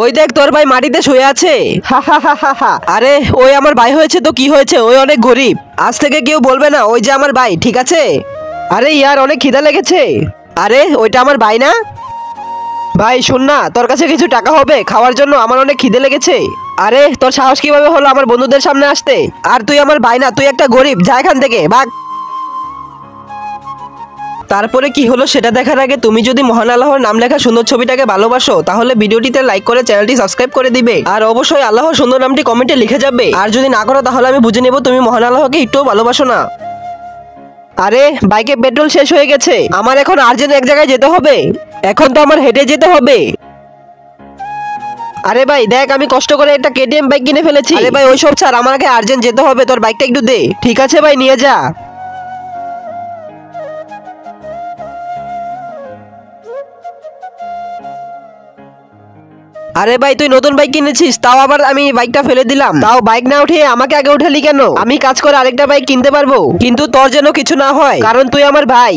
ওই দেখ তোর ভাই মাটিতে শুয়ে আছে। হা হা হা হা হা। আরে ওই আমার ভাই হয়েছে তো কি হয়েছে, ওই অনেক গরিব। আজ থেকে কেউ বলবে না ওই যে আমার ভাই, ঠিক আছে? আরে ইয়ার অনেক খিদা লেগেছে। আরে ওইটা আমার ভাই না? ভাই শোন না, তোর কাছে কিছু টাকা হবে খাওয়ার জন্য? আমার অনেক খিদে লেগেছে। আরে তোর সাহস কিভাবে হলো আমার বন্ধুদের সামনে আসতে? আর তুই আমার ভাই না, তুই একটা গরিব, যা এখান থেকে ভাগ। তারপরে কি হলো সেটা দেখার আগে তুমি যদি মহান আল্লাহর নাম লেখা সুন্দর ছবিটাকে ভালোবাসো তাহলে ভিডিওটিতে লাইক করে চ্যানেলটি সাবস্ক্রাইব করে দিবে, আর অবশ্যই আল্লাহর সুন্দর নামটি কমেন্টে লিখে যাবে। আর যদি না করো তাহলে আমি বুঝে নেব তুমি মহান আল্লাহকে একটুও ভালোবাসো না। আরে বাইকে পেট্রোল শেষ হয়ে গেছে, আমার এখন আর্জেন্ট এক জায়গায় যেতে হবে। এখন তো আমার হেঁটে যেতে হবে। আরে ভাই দেখ, আমি কষ্ট করে একটা কেটিএম বাইক কিনে ফেলেছি। আরে ভাই ওইসব ছাড়, আমাকে আর্জেন্ট যেতে হবে, তোর বাইকটা একটু দে। ঠিক আছে ভাই, নিয়ে যা। আরে ভাই তুই নতুন বাইক কিনেছিস, তাও আবার আমি বাইকটা ফেলে দিলাম। তাও বাইক না উঠে আমাকে আগে উঠালি কেন? আমি কাজ করে আরেকটা বাইক কিনতে পারবো, কিন্তু তোর যেন কিছু না হয়, কারণ তুই আমার ভাই।